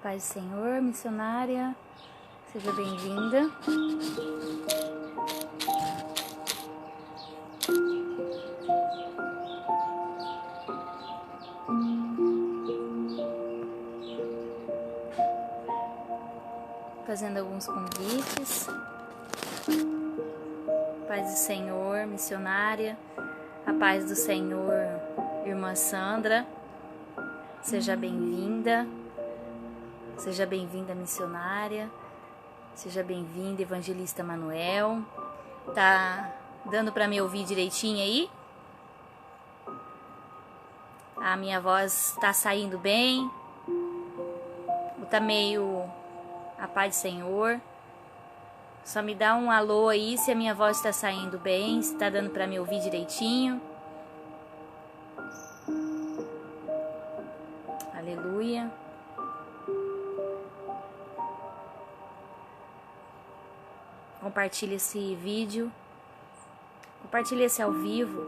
Paz do Senhor, missionária, seja bem-vinda. Fazendo alguns convites. Paz do Senhor, missionária, a paz do Senhor, irmã Sandra, seja bem-vinda. Seja bem-vinda, missionária. Seja bem-vinda, evangelista Manuel. Tá dando para me ouvir direitinho aí? A minha voz tá saindo bem? Ou tá meio a paz do Senhor? Só me dá um alô aí se a minha voz tá saindo bem, se tá dando para me ouvir direitinho. Aleluia. Compartilhe esse vídeo, compartilhe esse ao vivo,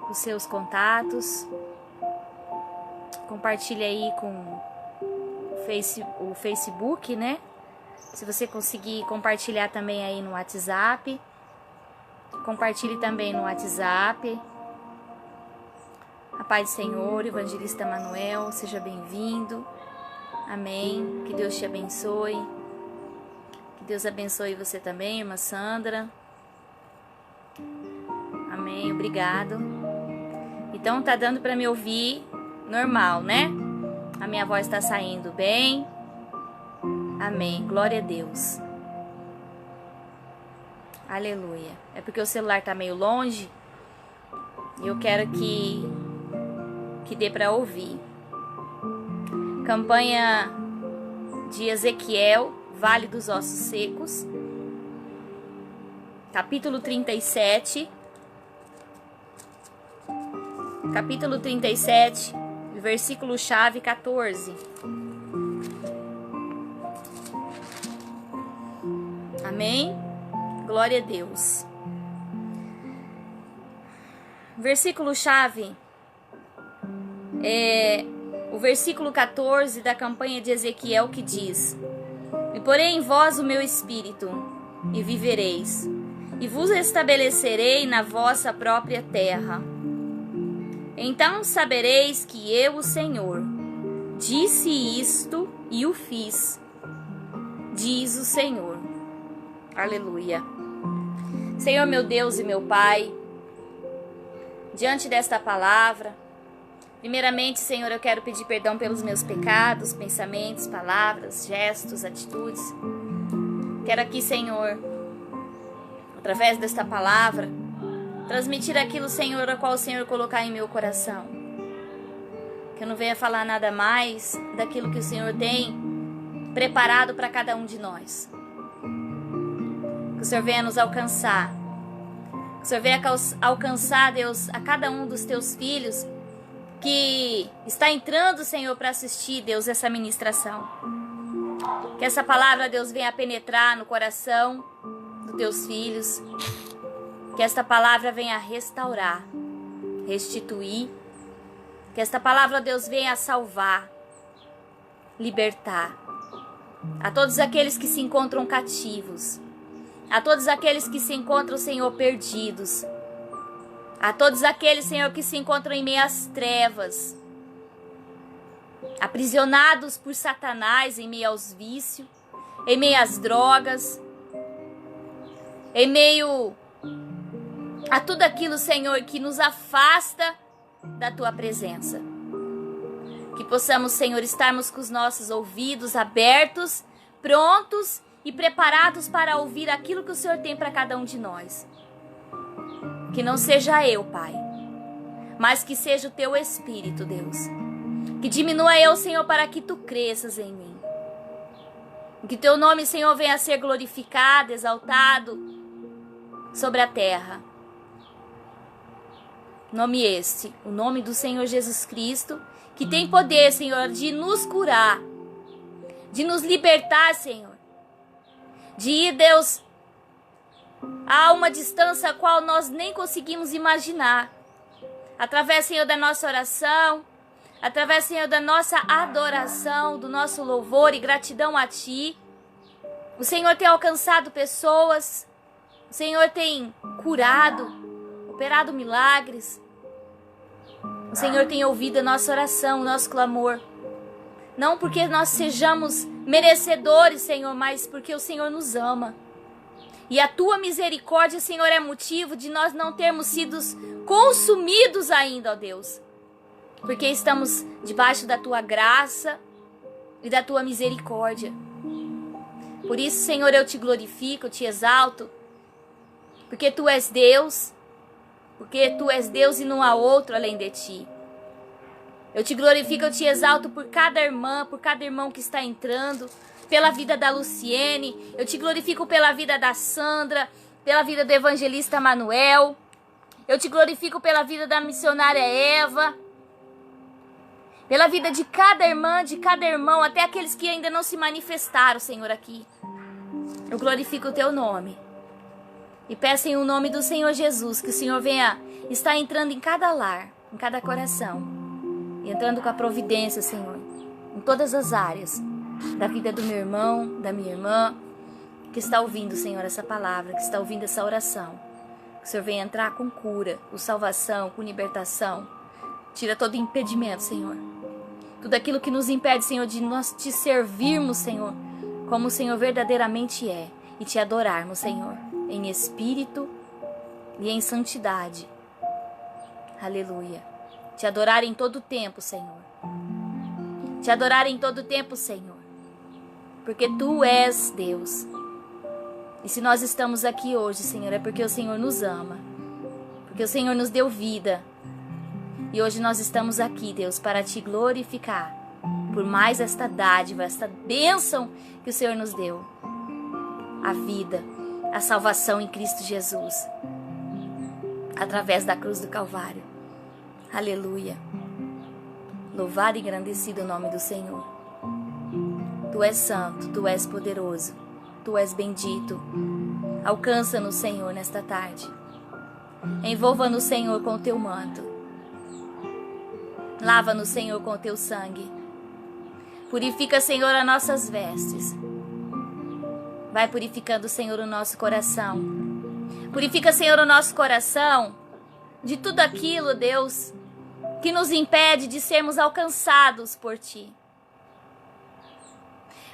com os seus contatos, compartilhe aí com o Facebook, né? Se você conseguir compartilhar também aí no WhatsApp, compartilhe também no WhatsApp. A paz do Senhor, evangelista Manuel, seja bem-vindo. Amém. Que Deus te abençoe. Deus abençoe você também, irmã Sandra. Amém, obrigado. Então tá dando para me ouvir normal, né? A minha voz tá saindo bem. Amém, glória a Deus. Aleluia. É porque o celular tá meio longe e eu quero que dê para ouvir. Campanha de Ezequiel, Vale dos Ossos Secos, capítulo 37, versículo chave 14. Amém? Glória a Deus. Versículo chave é o versículo 14 da campanha de Ezequiel, que diz: E porei em vós o meu espírito, e vivereis, e vos estabelecerei na vossa própria terra. Então sabereis que eu, o Senhor, disse isto e o fiz, diz o Senhor. Aleluia. Senhor, meu Deus e meu Pai, diante desta palavra, primeiramente, Senhor, eu quero pedir perdão pelos meus pecados, pensamentos, palavras, gestos, atitudes. Quero aqui, Senhor, através desta palavra, transmitir aquilo, Senhor, a qual o Senhor colocar em meu coração. Que eu não venha falar nada mais daquilo que o Senhor tem preparado para cada um de nós. Que o Senhor venha nos alcançar. Que o Senhor venha alcançar, Deus, a cada um dos teus filhos que está entrando, Senhor, para assistir, Deus, essa ministração. Que essa palavra, Deus, venha penetrar no coração dos teus filhos. Que esta palavra venha restaurar, restituir. Que esta palavra, Deus, venha salvar, libertar. A todos aqueles que se encontram cativos. A todos aqueles que se encontram, Senhor, perdidos. A todos aqueles, Senhor, que se encontram em meio às trevas, aprisionados por Satanás, em meio aos vícios, em meio às drogas, em meio a tudo aquilo, Senhor, que nos afasta da Tua presença. Que possamos, Senhor, estarmos com os nossos ouvidos abertos, prontos e preparados para ouvir aquilo que o Senhor tem para cada um de nós. Que não seja eu, Pai, mas que seja o Teu Espírito, Deus. Que diminua eu, Senhor, para que Tu cresças em mim. Que Teu nome, Senhor, venha a ser glorificado, exaltado sobre a terra. Nome este, o nome do Senhor Jesus Cristo, que tem poder, Senhor, de nos curar, de nos libertar, Senhor. De ir, Deus, há uma distância a qual nós nem conseguimos imaginar. Através, Senhor, da nossa oração, através, Senhor, da nossa adoração, do nosso louvor e gratidão a Ti. O Senhor tem alcançado pessoas, o Senhor tem curado, operado milagres. O Senhor tem ouvido a nossa oração, o nosso clamor. Não porque nós sejamos merecedores, Senhor, mas porque o Senhor nos ama. E a Tua misericórdia, Senhor, é motivo de nós não termos sido consumidos ainda, ó Deus. Porque estamos debaixo da Tua graça e da Tua misericórdia. Por isso, Senhor, eu Te glorifico, eu Te exalto. Porque Tu és Deus. Porque Tu és Deus e não há outro além de Ti. Eu Te glorifico, eu Te exalto por cada irmã, por cada irmão que está entrando. Pela vida da Luciene. Eu Te glorifico pela vida da Sandra. Pela vida do evangelista Manuel. Eu Te glorifico pela vida da missionária Eva. Pela vida de cada irmã, de cada irmão, até aqueles que ainda não se manifestaram, Senhor, aqui. Eu glorifico o Teu nome. E peço em o nome do Senhor Jesus, que o Senhor venha estar entrando em cada lar, em cada coração. E entrando com a providência, Senhor, em todas as áreas da vida do meu irmão, da minha irmã, que está ouvindo, Senhor, essa palavra, que está ouvindo essa oração. Que o Senhor venha entrar com cura, com salvação, com libertação. Tira todo impedimento, Senhor. Tudo aquilo que nos impede, Senhor, de nós Te servirmos, Senhor, como o Senhor verdadeiramente é. E Te adorarmos, Senhor, em espírito e em santidade. Aleluia. Te adorar em todo o tempo, Senhor. Te adorar em todo o tempo, Senhor. Porque Tu és Deus. E se nós estamos aqui hoje, Senhor, é porque o Senhor nos ama. Porque o Senhor nos deu vida. E hoje nós estamos aqui, Deus, para Te glorificar por mais esta dádiva, esta bênção que o Senhor nos deu. A vida, a salvação em Cristo Jesus. Através da cruz do Calvário. Aleluia. Louvado e engrandecido o nome do Senhor. Tu és santo, Tu és poderoso. Tu és bendito. Alcança-nos, Senhor, nesta tarde. Envolva-nos, Senhor, com o Teu manto. Lava-nos, Senhor, com o Teu sangue. Purifica, Senhor, as nossas vestes. Vai purificando, Senhor, o nosso coração. Purifica, Senhor, o nosso coração de tudo aquilo, Deus, que nos impede de sermos alcançados por Ti.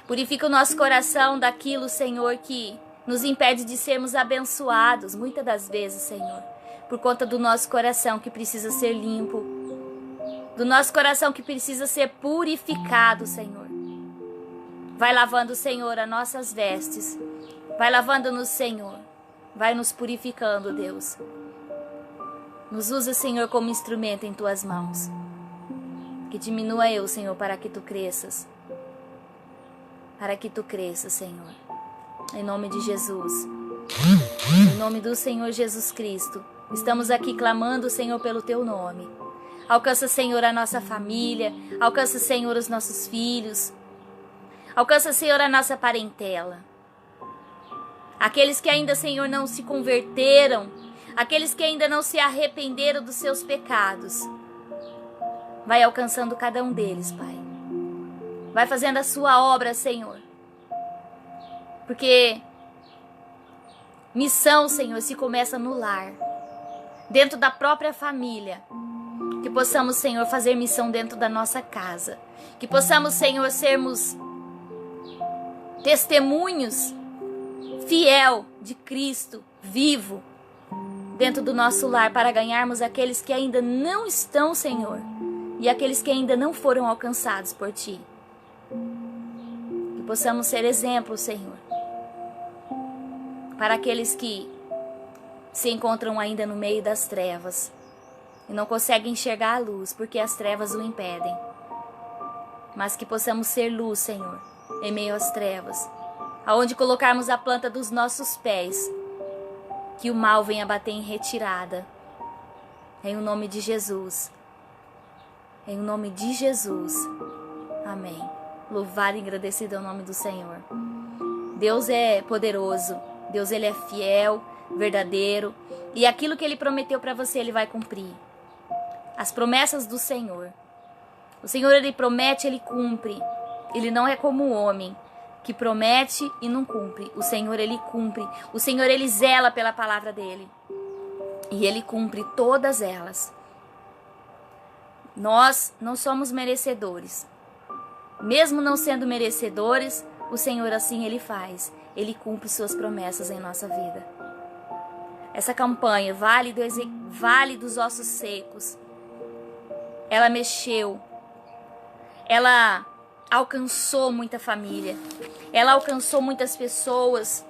Purifica o nosso coração daquilo, Senhor, que nos impede de sermos abençoados, muitas das vezes, Senhor, por conta do nosso coração que precisa ser limpo. Do nosso coração que precisa ser purificado, Senhor. Vai lavando, Senhor, as nossas vestes. Vai lavando-nos, Senhor. Vai nos purificando, Deus. Nos usa, Senhor, como instrumento em Tuas mãos. Que diminua eu, Senhor, para que Tu cresças. Para que Tu cresças, Senhor. Em nome de Jesus. Em nome do Senhor Jesus Cristo. Estamos aqui clamando, Senhor, pelo Teu nome. Alcança, Senhor, a nossa família. Alcança, Senhor, os nossos filhos. Alcança, Senhor, a nossa parentela. Aqueles que ainda, Senhor, não se converteram. Aqueles que ainda não se arrependeram dos seus pecados. Vai alcançando cada um deles, Pai. Vai fazendo a Sua obra, Senhor. Porque missão, Senhor, se começa no lar. Dentro da própria família. Que possamos, Senhor, fazer missão dentro da nossa casa. Que possamos, Senhor, sermos testemunhos fiel de Cristo vivo dentro do nosso lar para ganharmos aqueles que ainda não estão, Senhor, e aqueles que ainda não foram alcançados por Ti. Que possamos ser exemplos, Senhor, para aqueles que se encontram ainda no meio das trevas e não conseguem enxergar a luz porque as trevas o impedem. Mas que possamos ser luz, Senhor, em meio às trevas, aonde colocarmos a planta dos nossos pés, que o mal venha bater em retirada. Em o nome de Jesus. Em o nome de Jesus. Amém. Louvado e agradecido é o nome do Senhor. Deus é poderoso. Deus, Ele é fiel, verdadeiro. E aquilo que Ele prometeu para você, Ele vai cumprir. As promessas do Senhor. O Senhor, Ele promete, Ele cumpre. Ele não é como o homem, que promete e não cumpre. O Senhor, Ele cumpre. O Senhor, Ele zela pela palavra dEle. E Ele cumpre todas elas. Nós não somos merecedores. Mesmo não sendo merecedores, o Senhor assim Ele faz. Ele cumpre suas promessas em nossa vida. Essa campanha, Vale dos Ossos Secos, ela mexeu. Ela alcançou muita família. Ela alcançou muitas pessoas.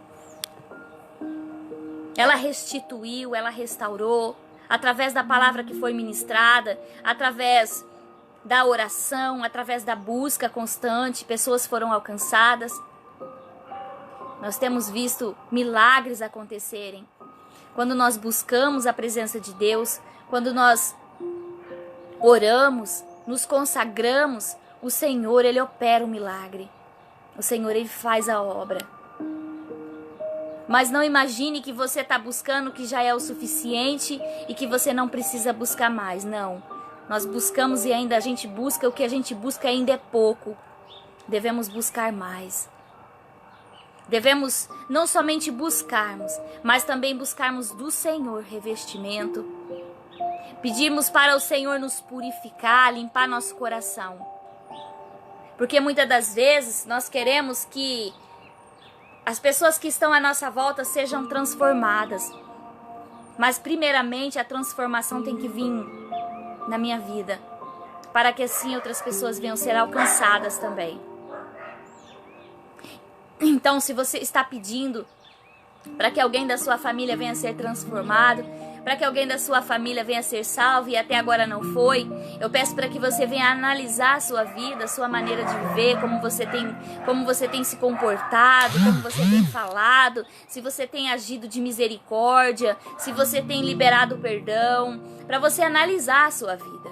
Ela restituiu, ela restaurou. Através da palavra que foi ministrada, através da oração, através da busca constante, pessoas foram alcançadas. Nós temos visto milagres acontecerem. Quando nós buscamos a presença de Deus, quando nós oramos, nos consagramos, o Senhor, Ele opera o milagre. O Senhor, Ele faz a obra. Mas não imagine que você está buscando que já é o suficiente e que você não precisa buscar mais. Não. Nós buscamos e ainda a gente busca, o que a gente busca ainda é pouco. Devemos buscar mais. Devemos não somente buscarmos, mas também buscarmos do Senhor revestimento. Pedirmos para o Senhor nos purificar, limpar nosso coração. Porque muitas das vezes nós queremos que as pessoas que estão à nossa volta sejam transformadas. Mas primeiramente a transformação tem que vir na minha vida, para que assim outras pessoas venham ser alcançadas também. Então, se você está pedindo para que alguém da sua família venha ser transformado, para que alguém da sua família venha ser salvo e até agora não foi, eu peço para que você venha analisar a sua vida, a sua maneira de viver, como você tem se comportado, como você tem falado, se você tem agido de misericórdia, se você tem liberado perdão, para você analisar a sua vida.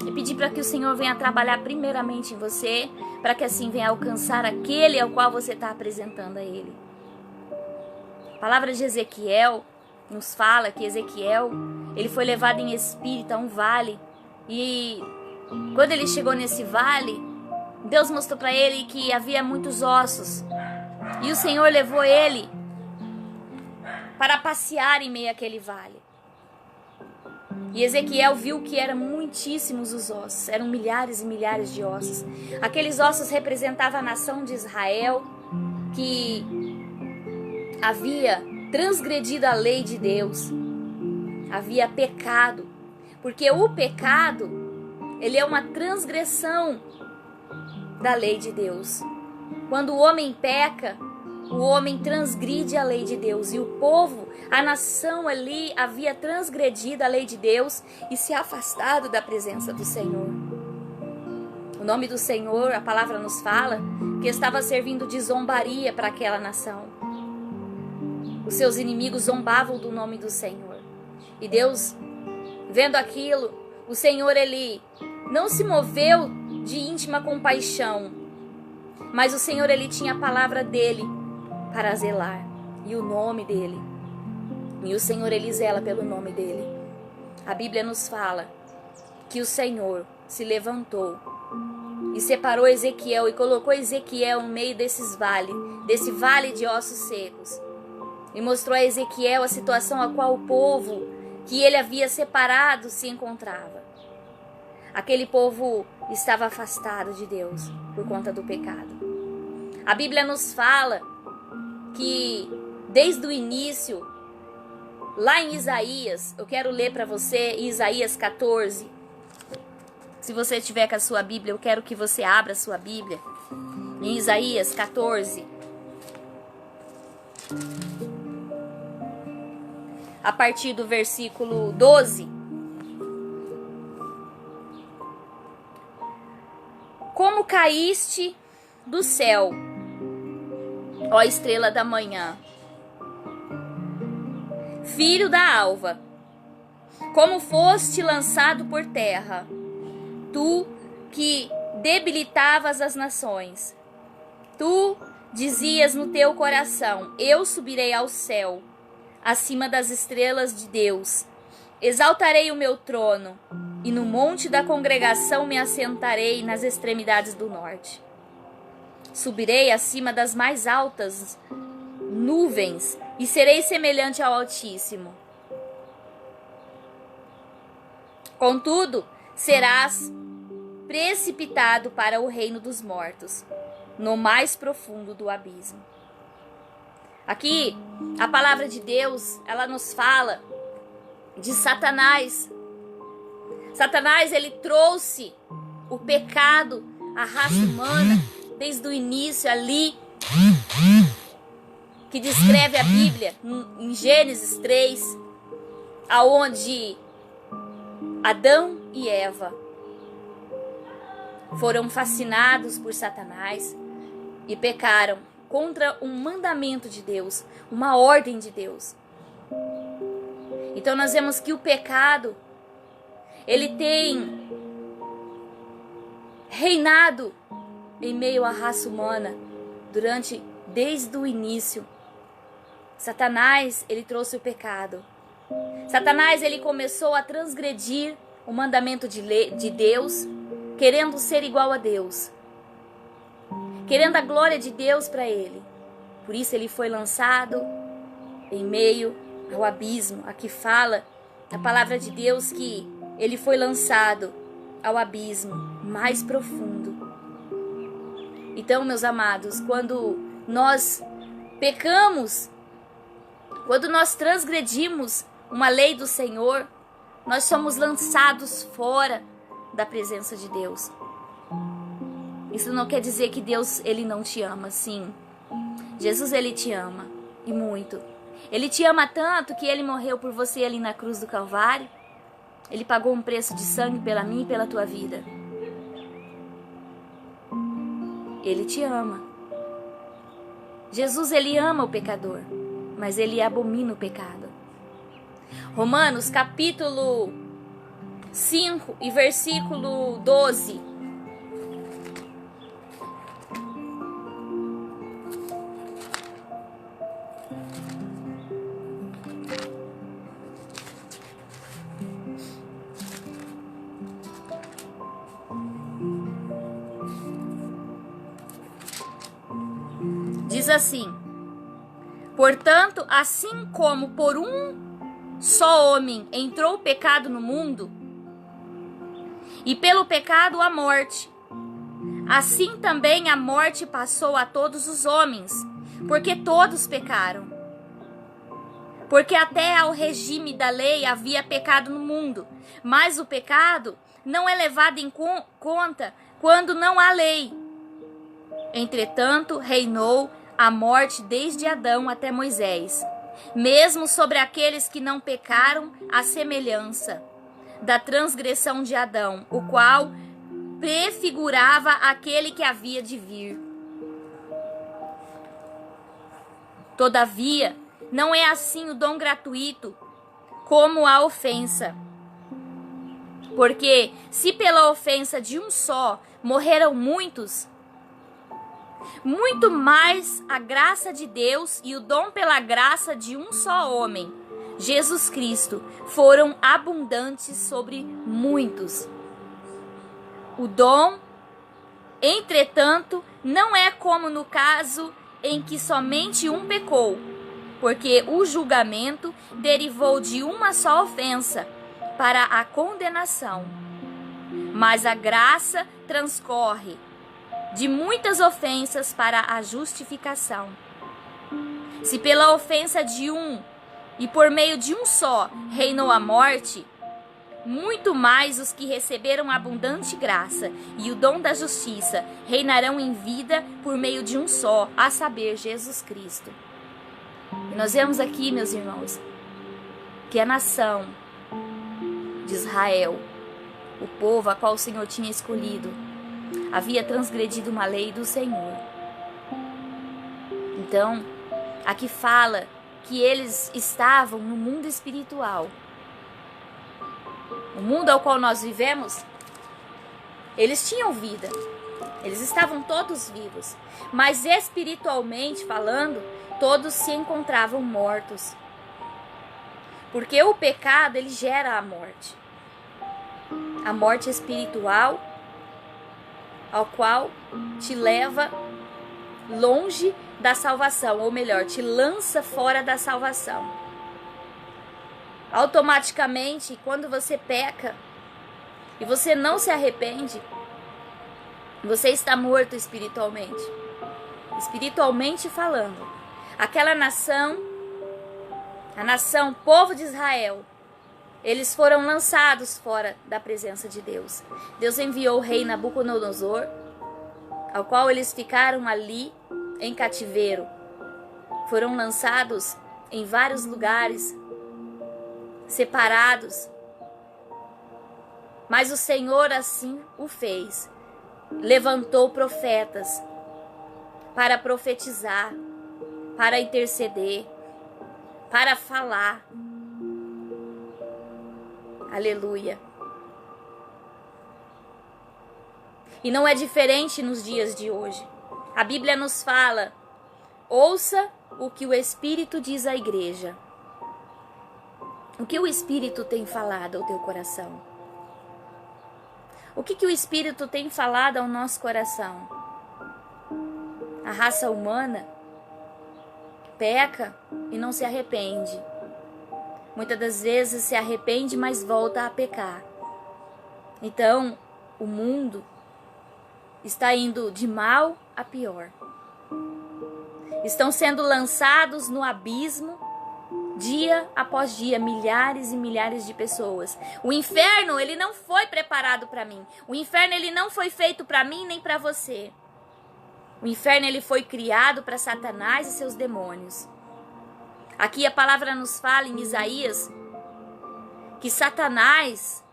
E pedir para que o Senhor venha trabalhar primeiramente em você, para que assim venha alcançar aquele ao qual você está apresentando a Ele. A palavra de Ezequiel nos fala que Ezequiel, ele foi levado em espírito a um vale. E quando ele chegou nesse vale, Deus mostrou para ele que havia muitos ossos. E o Senhor levou ele para passear em meio àquele vale. E Ezequiel viu que eram muitíssimos os ossos, eram milhares e milhares de ossos. Aqueles ossos representavam a nação de Israel, que havia transgredido a lei de Deus, havia pecado, porque o pecado, ele é uma transgressão da lei de Deus. Quando o homem peca, o homem transgride a lei de Deus, e o povo, a nação ali havia transgredido a lei de Deus e se afastado da presença do Senhor. O nome do Senhor, a palavra nos fala, que estava servindo de zombaria para aquela nação. Os seus inimigos zombavam do nome do Senhor. E Deus, vendo aquilo, o Senhor, Ele não se moveu de íntima compaixão, mas o Senhor, Ele tinha a palavra dEle para zelar, e o nome dEle. E o Senhor, Ele zela pelo nome dEle. A Bíblia nos fala que o Senhor se levantou e separou Ezequiel e colocou Ezequiel no meio desse vale de ossos secos. E mostrou a Ezequiel a situação a qual o povo que ele havia separado se encontrava. Aquele povo estava afastado de Deus por conta do pecado. A Bíblia nos fala que desde o início, lá em Isaías, eu quero ler para você Isaías 14. Se você estiver com a sua Bíblia, eu quero que você abra a sua Bíblia. Em Isaías 14. A partir do versículo 12. Como caíste do céu, ó estrela da manhã, filho da alva, como foste lançado por terra, tu que debilitavas as nações. Tu dizias no teu coração: eu subirei ao céu, acima das estrelas de Deus. Exaltarei o meu trono e no monte da congregação me assentarei nas extremidades do norte. Subirei acima das mais altas nuvens e serei semelhante ao Altíssimo. Contudo, serás precipitado para o reino dos mortos, no mais profundo do abismo. Aqui, a palavra de Deus, ela nos fala de Satanás. Satanás, ele trouxe o pecado à raça humana desde o início ali, que descreve a Bíblia em Gênesis 3, aonde Adão e Eva foram fascinados por Satanás e pecaram contra um mandamento de Deus, uma ordem de Deus. Então nós vemos que o pecado, ele tem reinado em meio à raça humana desde o início. Satanás, ele trouxe o pecado. Satanás, ele começou a transgredir o mandamento de Deus, querendo ser igual a Deus, querendo a glória de Deus para ele. Por isso ele foi lançado em meio ao abismo. Aqui fala a palavra de Deus que ele foi lançado ao abismo mais profundo. Então, meus amados, quando nós pecamos, quando nós transgredimos uma lei do Senhor, nós somos lançados fora da presença de Deus. Isso não quer dizer que Deus, ele não te ama, sim. Jesus, ele te ama, e muito. Ele te ama tanto que ele morreu por você ali na cruz do Calvário. Ele pagou um preço de sangue pela minha e pela tua vida. Ele te ama. Jesus, ele ama o pecador, mas ele abomina o pecado. Romanos capítulo 5 e versículo 12. Diz assim: portanto, assim como por um só homem entrou o pecado no mundo, e pelo pecado a morte, assim também a morte passou a todos os homens, porque todos pecaram. Porque até ao regime da lei havia pecado no mundo, mas o pecado não é levado em conta quando não há lei. Entretanto, reinou a morte desde Adão até Moisés, mesmo sobre aqueles que não pecaram, a semelhança da transgressão de Adão, o qual prefigurava aquele que havia de vir. Todavia, não é assim o dom gratuito como a ofensa. Porque se pela ofensa de um só morreram muitos, muito mais a graça de Deus e o dom pela graça de um só homem, Jesus Cristo, foram abundantes sobre muitos. O dom, entretanto, não é como no caso em que somente um pecou, porque o julgamento derivou de uma só ofensa para a condenação. Mas a graça transcorre de muitas ofensas para a justificação. Se pela ofensa de um e por meio de um só reinou a morte, muito mais os que receberam abundante graça e o dom da justiça reinarão em vida por meio de um só, a saber, Jesus Cristo. E nós vemos aqui, meus irmãos, que a nação de Israel, o povo a qual o Senhor tinha escolhido, havia transgredido uma lei do Senhor. Então, aqui fala que eles estavam no mundo espiritual. O mundo ao qual nós vivemos, eles tinham vida. Eles estavam todos vivos. Mas espiritualmente falando, todos se encontravam mortos. Porque o pecado, ele gera a morte. a morte espiritual, ao qual te leva longe da salvação, ou melhor, te lança fora da salvação. Automaticamente, quando você peca e você não se arrepende, você está morto espiritualmente. Espiritualmente falando. Aquela nação, a nação, povo de Israel, eles foram lançados fora da presença de Deus. Deus enviou o rei Nabucodonosor, ao qual eles ficaram ali em cativeiro. Foram lançados em vários lugares, separados. Mas o Senhor assim o fez. Levantou profetas para profetizar, para interceder, para falar. Aleluia. E não é diferente nos dias de hoje. A Bíblia nos fala: ouça o que o Espírito diz à igreja. O que o Espírito tem falado ao teu coração? O que o Espírito tem falado ao nosso coração? A raça humana peca e não se arrepende. Muitas das vezes se arrepende, mas volta a pecar. Então, o mundo está indo de mal a pior. Estão sendo lançados no abismo, dia após dia, milhares e milhares de pessoas. O inferno, ele não foi preparado para mim. O inferno, ele não foi feito para mim nem para você. O inferno, ele foi criado para Satanás e seus demônios. Aqui a palavra nos fala em Isaías que Satanás,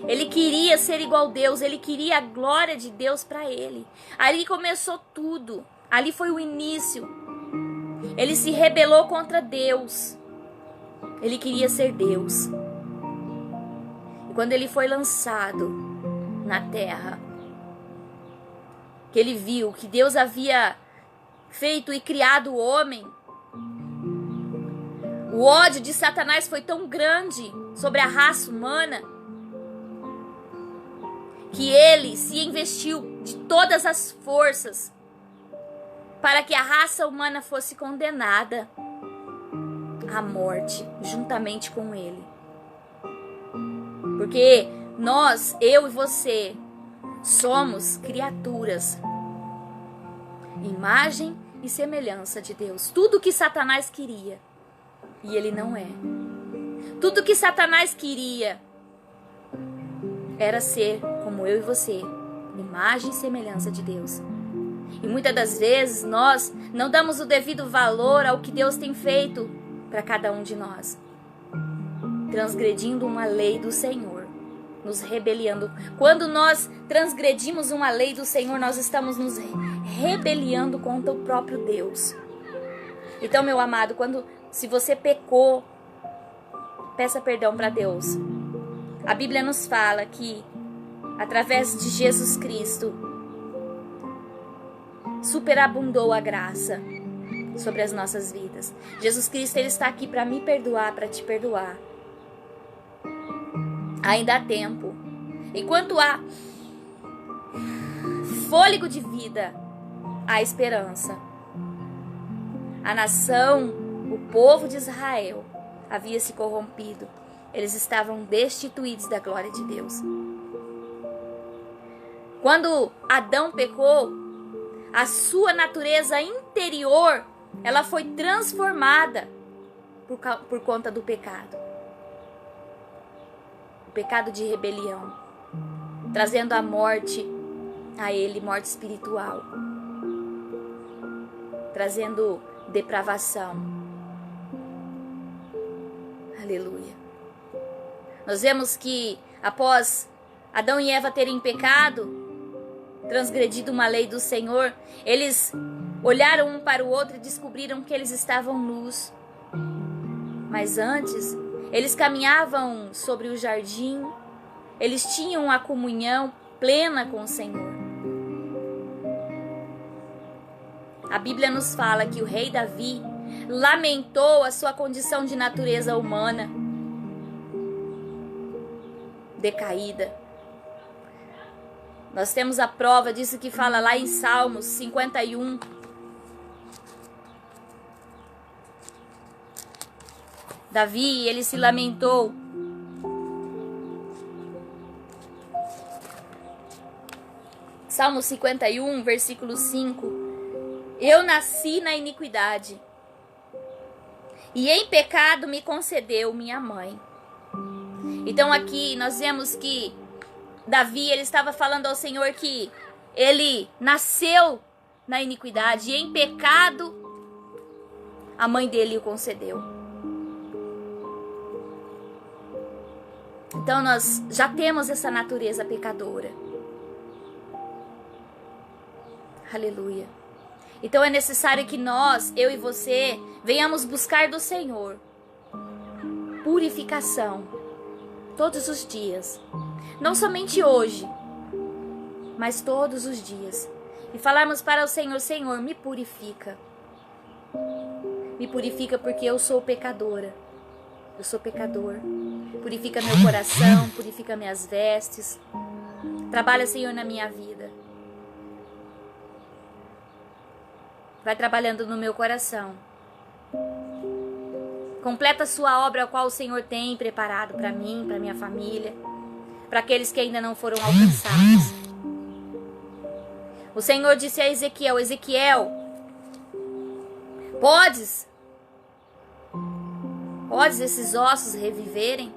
ele queria ser igual a Deus, ele queria a glória de Deus para ele. Ali começou tudo, ali foi o início. Ele se rebelou contra Deus, ele queria ser Deus. E quando ele foi lançado na terra, que ele viu que Deus havia feito e criado o homem, o ódio de Satanás foi tão grande sobre a raça humana que ele se investiu de todas as forças para que a raça humana fosse condenada à morte juntamente com ele. Porque nós, eu e você, somos criaturas, imagem e semelhança de Deus. Tudo que Satanás queria, e ele não é. Tudo que Satanás queria era ser como eu e você, imagem e semelhança de Deus. E muitas das vezes nós não damos o devido valor ao que Deus tem feito para cada um de nós, transgredindo uma lei do Senhor, nos rebeliando. Quando nós transgredimos uma lei do Senhor, nós estamos nos rebeliando contra o próprio Deus. Então, meu amado, se você pecou, peça perdão para Deus. A Bíblia nos fala que, através de Jesus Cristo, superabundou a graça sobre as nossas vidas. Jesus Cristo, ele está aqui para me perdoar, para te perdoar. Ainda há tempo. Enquanto há fôlego de vida, há esperança. A nação, o povo de Israel, havia se corrompido. Eles estavam destituídos da glória de Deus. Quando Adão pecou, a sua natureza interior, ela foi transformada por conta do pecado. O pecado de rebelião, trazendo a morte a ele, morte espiritual, trazendo depravação. Aleluia. Nós vemos que após Adão e Eva terem pecado, transgredido uma lei do Senhor, eles olharam um para o outro e descobriram que eles estavam nus. Mas antes, eles caminhavam sobre o jardim, eles tinham a comunhão plena com o Senhor. A Bíblia nos fala que o rei Davi lamentou a sua condição de natureza humana. decaída. Nós temos a prova disso que fala lá em Salmos 51. Davi, ele se lamentou. Salmo 51, versículo 5. Eu nasci na iniquidade, e em pecado me concedeu minha mãe. Então aqui nós vemos que Davi, ele estava falando ao Senhor que ele nasceu na iniquidade, e em pecado a mãe dele o concedeu. Então nós já temos essa natureza pecadora. Aleluia. Então é necessário que nós, eu e você, venhamos buscar do Senhor purificação todos os dias. Não somente hoje, mas todos os dias. E falarmos para o Senhor: Senhor, me purifica. Me purifica porque eu sou pecadora. Eu sou pecador. Purifica meu coração, purifica minhas vestes. Trabalha, Senhor, na minha vida. Vai trabalhando no meu coração. Completa a sua obra, a qual o Senhor tem preparado para mim, para minha família, para aqueles que ainda não foram alcançados. O Senhor disse a Ezequiel: Ezequiel, podes esses ossos reviverem?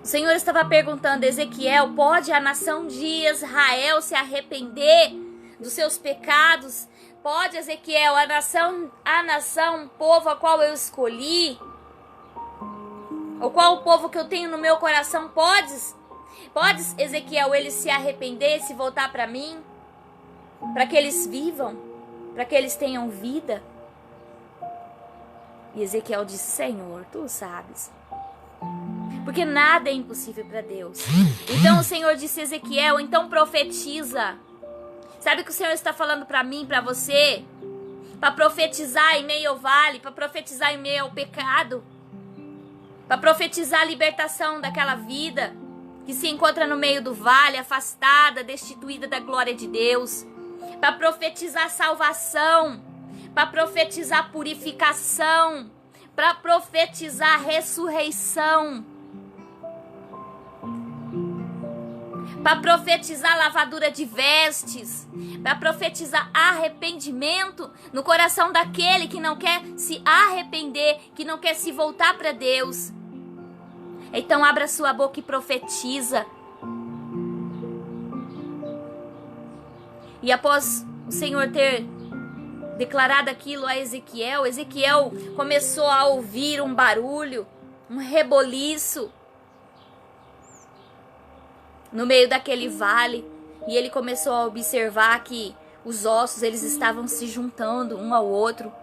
O Senhor estava perguntando: Ezequiel, pode a nação de Israel se arrepender dos seus pecados? Pode, Ezequiel, a nação, o povo a qual eu escolhi, o qual o povo que eu tenho no meu coração, podes, Ezequiel, eles se arrepender, se voltar para mim, para que eles vivam, para que eles tenham vida? E Ezequiel disse: Senhor, tu sabes, porque nada é impossível para Deus. Então o Senhor disse a Ezequiel: então profetiza. Sabe o que o Senhor está falando para mim, para você? Para profetizar em meio ao vale, para profetizar em meio ao pecado, para profetizar a libertação daquela vida que se encontra no meio do vale, afastada, destituída da glória de Deus, para profetizar salvação, para profetizar purificação, para profetizar ressurreição, para profetizar lavadura de vestes, para profetizar arrependimento no coração daquele que não quer se arrepender, que não quer se voltar para Deus. Então abra sua boca e profetiza. E após o Senhor ter declarado aquilo a Ezequiel, Ezequiel começou a ouvir um barulho, um reboliço no meio daquele vale, e ele começou a observar que os ossos, eles estavam se juntando um ao outro,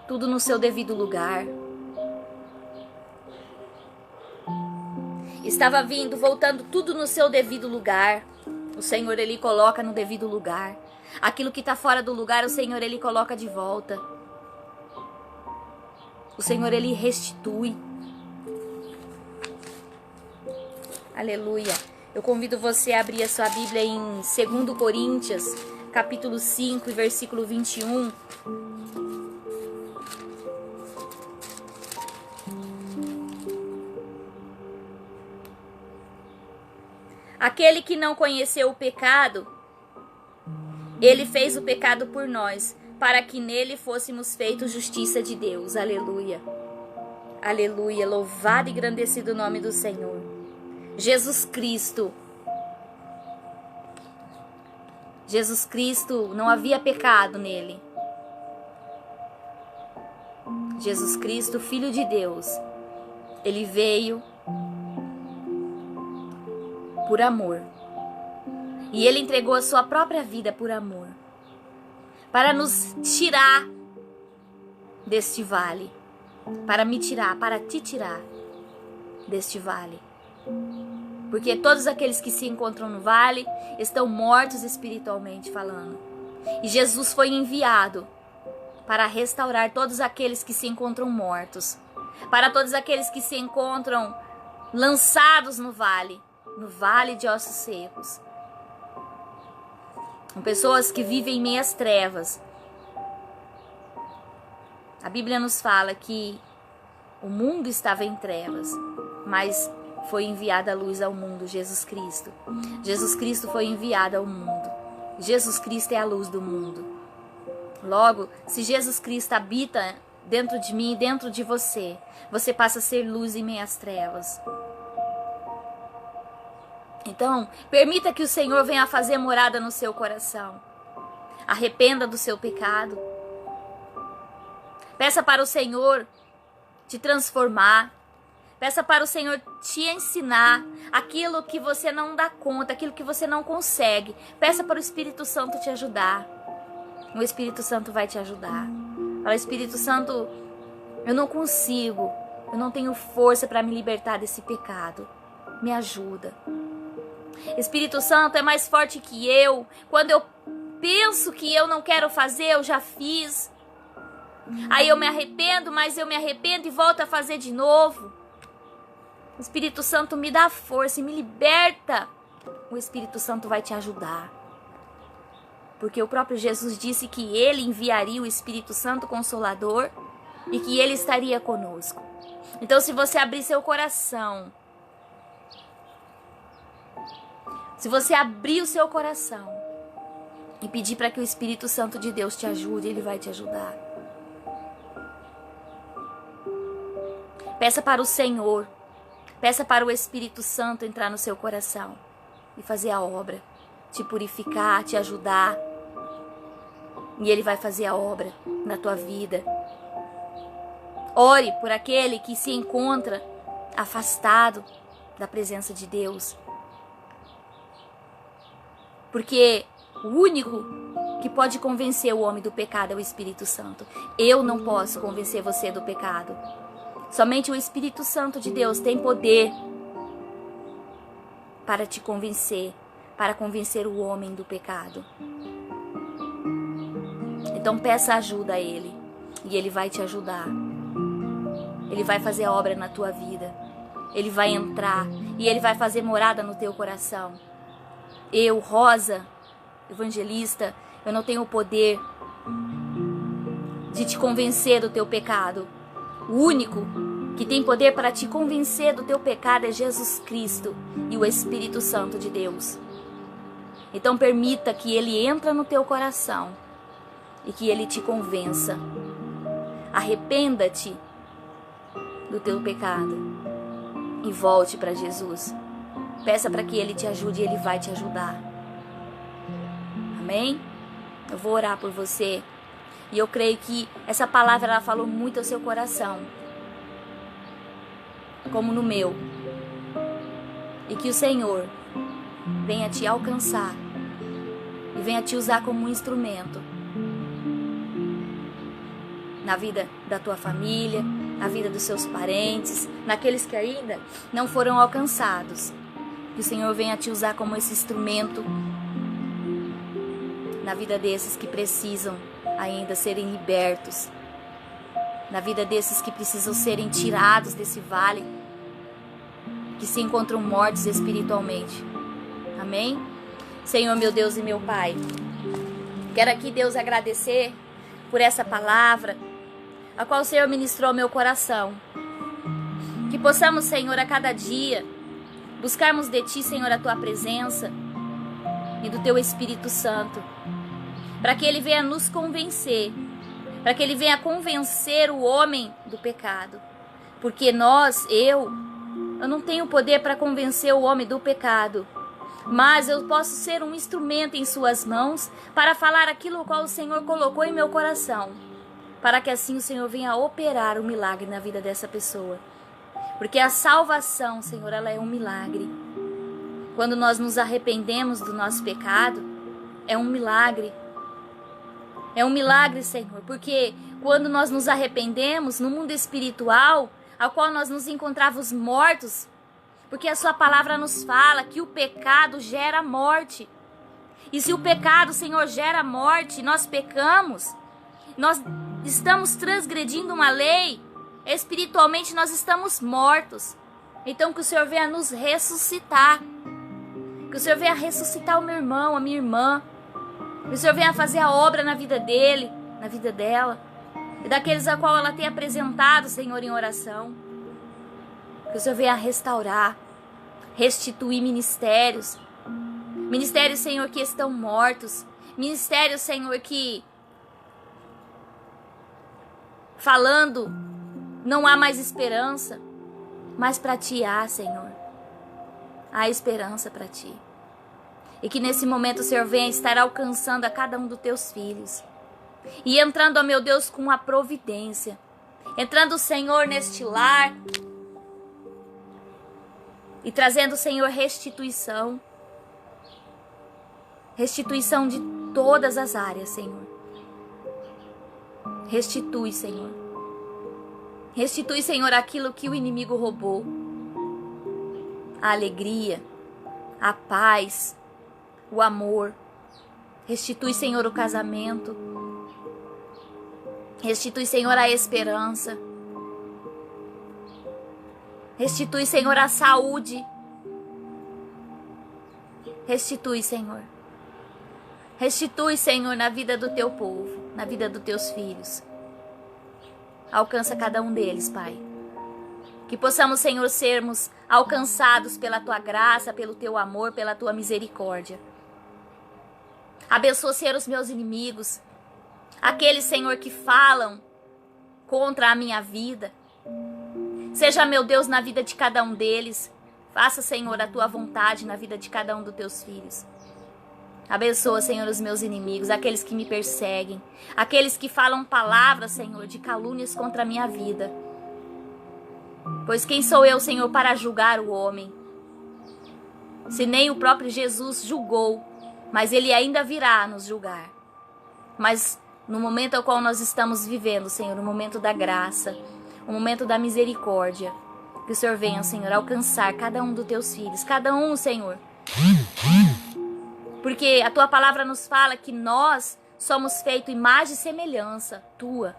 tudo no seu devido lugar. Estava vindo, voltando tudo no seu devido lugar. O Senhor, ele coloca no devido lugar. Aquilo que está fora do lugar, o Senhor, ele coloca de volta. O Senhor, ele restitui. Aleluia. Eu convido você a abrir a sua Bíblia em 2 Coríntios, capítulo 5, versículo 21. Aquele que não conheceu o pecado, ele fez o pecado por nós, para que nele fôssemos feitos justiça de Deus. Aleluia. Aleluia. Louvado e engrandecido o nome do Senhor. Jesus Cristo, não havia pecado nele. Jesus Cristo, Filho de Deus, ele veio por amor. E ele entregou a sua própria vida por amor, para nos tirar deste vale, para me tirar, para te tirar deste vale. Porque todos aqueles que se encontram no vale estão mortos espiritualmente falando. E Jesus foi enviado para restaurar todos aqueles que se encontram mortos, para todos aqueles que se encontram lançados no vale de ossos secos. Com pessoas que vivem em meias trevas. A Bíblia nos fala que o mundo estava em trevas, mas foi enviada a luz ao mundo, Jesus Cristo. Jesus Cristo foi enviado ao mundo. Jesus Cristo é a luz do mundo. Logo, se Jesus Cristo habita dentro de mim e dentro de você, você passa a ser luz em meias trevas. Então, permita que o Senhor venha fazer morada no seu coração. Arrependa do seu pecado. Peça para o Senhor te transformar. Peça para o Senhor te ensinar aquilo que você não dá conta, aquilo que você não consegue. Peça para o Espírito Santo te ajudar. O Espírito Santo vai te ajudar. Fala, Espírito Santo, eu não consigo, eu não tenho força para me libertar desse pecado. Me ajuda. Espírito Santo é mais forte que eu. Quando eu penso que eu não quero fazer, eu já fiz. Aí eu me arrependo, mas eu me arrependo e volto a fazer de novo. O Espírito Santo me dá força e me liberta. O Espírito Santo vai te ajudar. Porque o próprio Jesus disse que Ele enviaria o Espírito Santo Consolador e que Ele estaria conosco. Então, se você abrir seu coração, se você abrir o seu coração e pedir para que o Espírito Santo de Deus te ajude, Ele vai te ajudar. Peça para o Senhor, peça para o Espírito Santo entrar no seu coração e fazer a obra, te purificar, te ajudar. E Ele vai fazer a obra na tua vida. Ore por aquele que se encontra afastado da presença de Deus. Porque o único que pode convencer o homem do pecado é o Espírito Santo. Eu não posso convencer você do pecado. Somente o Espírito Santo de Deus tem poder para te convencer, para convencer o homem do pecado. Então peça ajuda a Ele e Ele vai te ajudar. Ele vai fazer a obra na tua vida. Ele vai entrar e Ele vai fazer morada no teu coração. Eu, Rosa, evangelista, eu não tenho o poder de te convencer do teu pecado. O único que tem poder para te convencer do teu pecado é Jesus Cristo e o Espírito Santo de Deus. Então permita que Ele entre no teu coração e que Ele te convença. Arrependa-te do teu pecado e volte para Jesus. Peça para que Ele te ajude e Ele vai te ajudar. Amém? Eu vou orar por você. E eu creio que essa palavra ela falou muito ao seu coração. Como no meu. E que o Senhor venha te alcançar. E venha te usar como um instrumento. Na vida da tua família, na vida dos seus parentes, naqueles que ainda não foram alcançados. Que o Senhor venha te usar como esse instrumento na vida desses que precisam ainda serem libertos, na vida desses que precisam serem tirados desse vale, que se encontram mortos espiritualmente. Amém? Senhor, meu Deus e meu Pai, quero aqui, Deus, agradecer por essa palavra, a qual o Senhor ministrou ao meu coração. Que possamos, Senhor, a cada dia buscarmos de Ti, Senhor, a Tua presença e do Teu Espírito Santo, para que Ele venha nos convencer, para que Ele venha convencer o homem do pecado. Porque eu não tenho poder para convencer o homem do pecado, mas eu posso ser um instrumento em Suas mãos para falar aquilo qual o Senhor colocou em meu coração, para que assim o Senhor venha operar o milagre na vida dessa pessoa. Porque a salvação, Senhor, ela é um milagre. Quando nós nos arrependemos do nosso pecado, é um milagre. É um milagre, Senhor, porque quando nós nos arrependemos no mundo espiritual, ao qual nós nos encontrávamos mortos, porque a Sua palavra nos fala que o pecado gera morte. E se o pecado, Senhor, gera morte, nós pecamos, nós estamos transgredindo uma lei, espiritualmente nós estamos mortos. Então que o Senhor venha nos ressuscitar. Que o Senhor venha ressuscitar o meu irmão, a minha irmã. Que o Senhor venha fazer a obra na vida dele, na vida dela. E daqueles a qual ela tem apresentado, Senhor, em oração. Que o Senhor venha restaurar, restituir ministérios. Ministérios, Senhor, que estão mortos. Ministérios, Senhor, que falando não há mais esperança. Mas para ti há, Senhor. Há esperança para ti. E que nesse momento o Senhor venha estar alcançando a cada um dos teus filhos. E entrando, ó meu Deus, com a providência. Entrando, Senhor, neste lar. E trazendo, Senhor, restituição. Restituição de todas as áreas, Senhor. Restitui, Senhor. Restitui, Senhor, aquilo que o inimigo roubou. A alegria, a paz, o amor. Restitui, Senhor, o casamento. Restitui, Senhor, a esperança. Restitui, Senhor, a saúde. Restitui, Senhor. Restitui, Senhor, na vida do teu povo, na vida dos teus filhos. Alcança cada um deles, Pai. Que possamos, Senhor, sermos alcançados pela tua graça, pelo teu amor, pela tua misericórdia. Abençoa, Senhor, os meus inimigos. Aqueles, Senhor, que falam contra a minha vida. Seja, meu Deus, na vida de cada um deles. Faça, Senhor, a tua vontade na vida de cada um dos teus filhos. Abençoa, Senhor, os meus inimigos, aqueles que me perseguem, aqueles que falam palavras, Senhor, de calúnias contra a minha vida. Pois quem sou eu, Senhor, para julgar o homem? Se nem o próprio Jesus julgou, mas ele ainda virá nos julgar. Mas no momento ao qual nós estamos vivendo, Senhor, o momento da graça, o momento da misericórdia, que o Senhor venha, Senhor, alcançar cada um dos teus filhos, cada um, Senhor. Porque a tua palavra nos fala que nós somos feitos imagem e semelhança tua.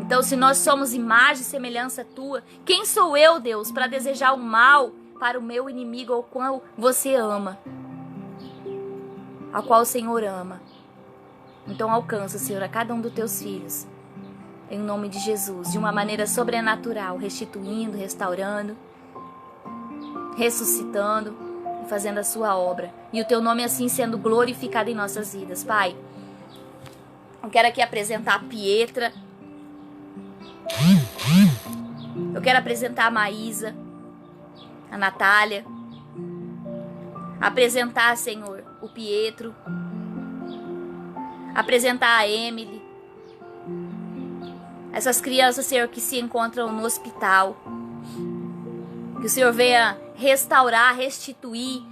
Então, se nós somos imagem e semelhança tua, quem sou eu, Deus, para desejar o mal para o meu inimigo, ao qual você ama? Ao qual o Senhor ama. Então, alcança, Senhor, a cada um dos teus filhos. Em nome de Jesus, de uma maneira sobrenatural, restituindo, restaurando, ressuscitando, fazendo a sua obra, e o teu nome assim sendo glorificado em nossas vidas, Pai. Eu quero aqui apresentar a Pietra, eu quero apresentar a Maísa, a Natália, apresentar, Senhor, o Pietro, apresentar a Emily, essas crianças, Senhor, que se encontram no hospital. Que o Senhor venha restaurar, restituir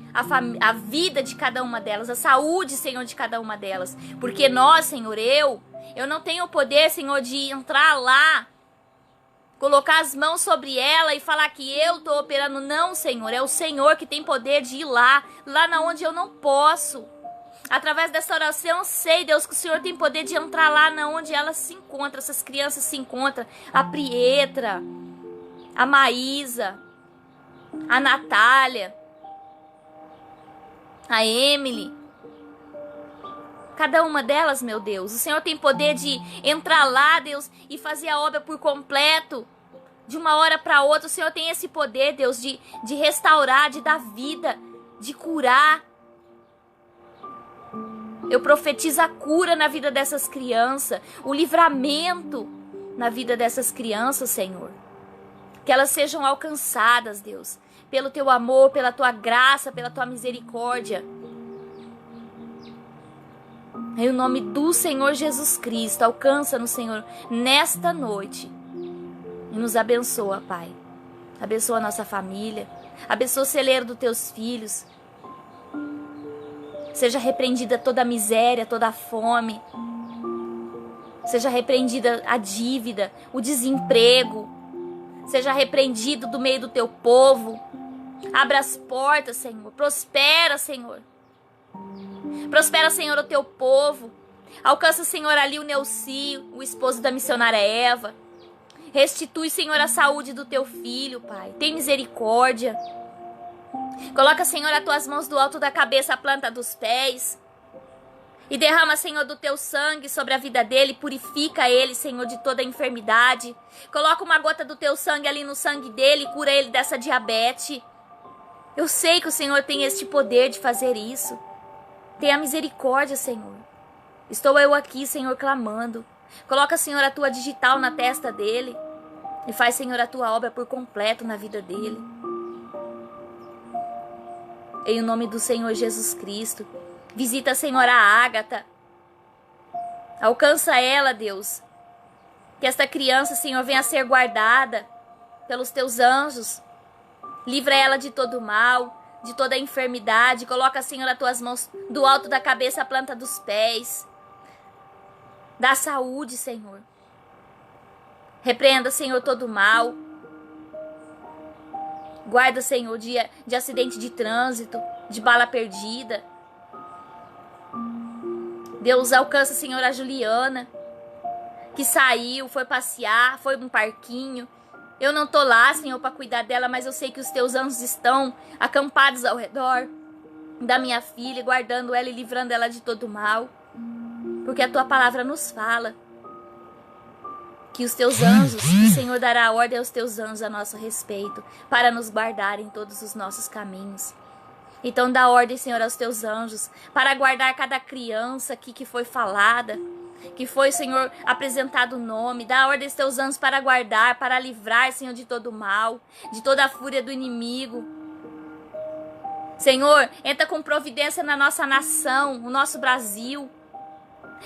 a vida de cada uma delas, a saúde, Senhor, de cada uma delas. Porque nós, Senhor, eu não tenho o poder, Senhor, de entrar lá, colocar as mãos sobre ela e falar que eu estou operando. Não, Senhor, é o Senhor que tem poder de ir lá na onde eu não posso. Através dessa oração, eu sei, Deus, que o Senhor tem poder de entrar lá na onde elas se encontram, essas crianças se encontram. A Pietra, a Maísa, a Natália, a Emily, cada uma delas, meu Deus, o Senhor tem poder de entrar lá, Deus, e fazer a obra por completo, de uma hora para outra. O Senhor tem esse poder, Deus, de restaurar, de dar vida, de curar. Eu profetizo a cura na vida dessas crianças, o livramento na vida dessas crianças, Senhor. Que elas sejam alcançadas, Deus, pelo teu amor, pela tua graça, pela tua misericórdia. Em nome do Senhor Jesus Cristo, alcança-nos, Senhor, nesta noite. E nos abençoa, Pai. Abençoa a nossa família. Abençoa o celeiro dos teus filhos. Seja repreendida toda a miséria, toda a fome. Seja repreendida a dívida, o desemprego. Seja repreendido do meio do teu povo. Abra as portas, Senhor. Prospera, Senhor. Prospera, Senhor, o teu povo. Alcança, Senhor, ali o Neuci, o esposo da missionária Eva. Restitui, Senhor, a saúde do teu filho, Pai. Tem misericórdia. Coloca, Senhor, as tuas mãos do alto da cabeça à planta dos pés. E derrama, Senhor, do teu sangue sobre a vida dele. Purifica ele, Senhor, de toda enfermidade. Coloca uma gota do teu sangue ali no sangue dele e cura ele dessa diabetes. Eu sei que o Senhor tem este poder de fazer isso. Tenha misericórdia, Senhor. Estou eu aqui, Senhor, clamando. Coloca, Senhor, a tua digital na testa dele. E faz, Senhor, a tua obra por completo na vida dele. Em nome do Senhor Jesus Cristo. Visita, Senhor, a Ágata. Alcança ela, Deus. Que esta criança, Senhor, venha a ser guardada pelos teus anjos. Livra ela de todo mal, de toda enfermidade. Coloca, Senhor, as tuas mãos do alto da cabeça à planta dos pés. Dá saúde, Senhor. Repreenda, Senhor, todo mal. Guarda, Senhor, de acidente de trânsito, de bala perdida. Deus, alcança, Senhor, a Juliana, que saiu, foi passear, foi num parquinho. Eu não tô lá, Senhor, para cuidar dela, mas eu sei que os teus anjos estão acampados ao redor da minha filha, guardando ela e livrando ela de todo mal. Porque a tua palavra nos fala que os teus anjos, o Senhor dará ordem aos teus anjos a nosso respeito, para nos guardar em todos os nossos caminhos. Então dá ordem, Senhor, aos teus anjos, para guardar cada criança aqui que foi falada, que foi, Senhor, apresentado o nome. Dá ordem aos teus anjos para guardar, para livrar, Senhor, de todo mal, de toda a fúria do inimigo. Senhor, entra com providência na nossa nação, o nosso Brasil.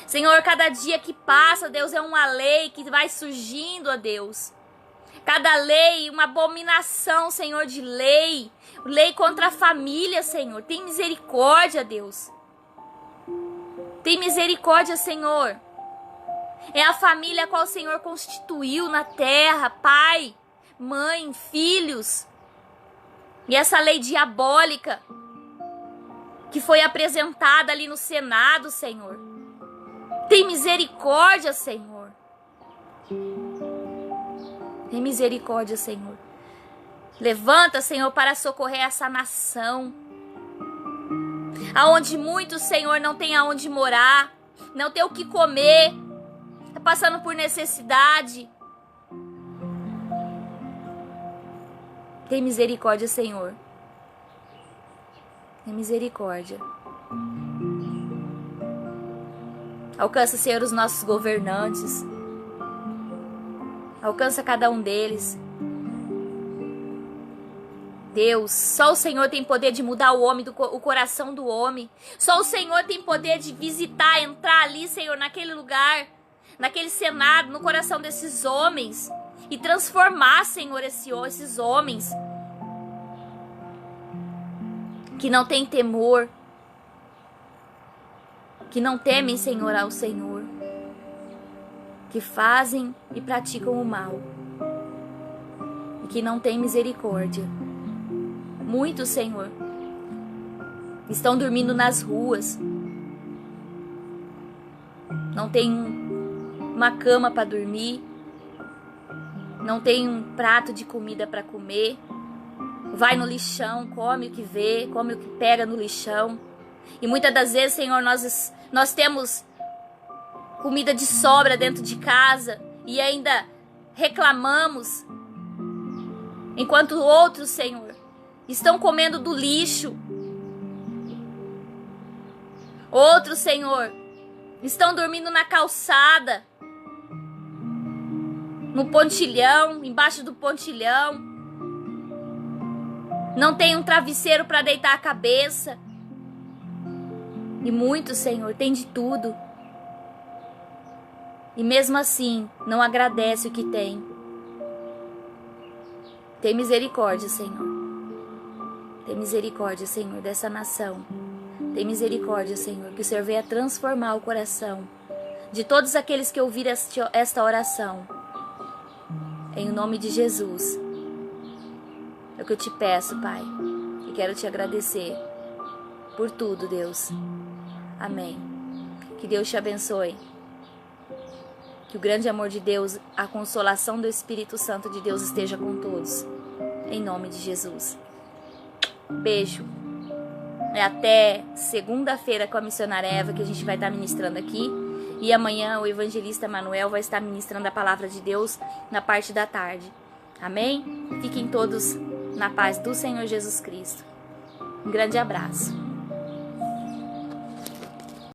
Senhor, cada dia que passa, Deus, é uma lei que vai surgindo, ó Deus. Cada lei, uma abominação, Senhor, de lei. Lei contra a família, Senhor. Tem misericórdia, Deus. Tem misericórdia, Senhor. É a família a qual o Senhor constituiu na terra. Pai, mãe, filhos. E essa lei diabólica que foi apresentada ali no Senado, Senhor. Tem misericórdia, Senhor. Tem misericórdia, Senhor. Levanta, Senhor, para socorrer essa nação. Aonde muitos, Senhor, não tem aonde morar, não tem o que comer, está passando por necessidade. Tem misericórdia, Senhor. Tem misericórdia. Alcança, Senhor, os nossos governantes. Alcança cada um deles. Deus, só o Senhor tem poder de mudar o homem, o coração do homem. Só o Senhor tem poder de visitar, entrar ali, Senhor, naquele lugar, naquele Senado, no coração desses homens. E transformar, Senhor, esses homens que não têm temor, que não temem, Senhor, ao Senhor, que fazem e praticam o mal e que não têm misericórdia. Muitos, Senhor, estão dormindo nas ruas, não tem uma cama para dormir, não tem um prato de comida para comer, vai no lixão, come o que vê, come o que pega no lixão. E muitas das vezes, Senhor, nós temos comida de sobra dentro de casa e ainda reclamamos, enquanto outros, Senhor, estão comendo do lixo. Outros, Senhor, estão dormindo na calçada, no pontilhão, embaixo do pontilhão. Não tem um travesseiro para deitar a cabeça. E muitos, Senhor, tem de tudo. E mesmo assim, não agradece o que tem. Tem misericórdia, Senhor. Tem misericórdia, Senhor, dessa nação. Tem misericórdia, Senhor, que o Senhor venha transformar o coração de todos aqueles que ouviram esta oração. Em nome de Jesus. É o que eu te peço, Pai. E quero te agradecer por tudo, Deus. Amém. Que Deus te abençoe. Que o grande amor de Deus, a consolação do Espírito Santo de Deus esteja com todos. Em nome de Jesus. Beijo. Até segunda-feira com a missionária Eva, que a gente vai estar ministrando aqui. E amanhã o evangelista Manuel vai estar ministrando a palavra de Deus na parte da tarde. Amém? Fiquem todos na paz do Senhor Jesus Cristo. Um grande abraço.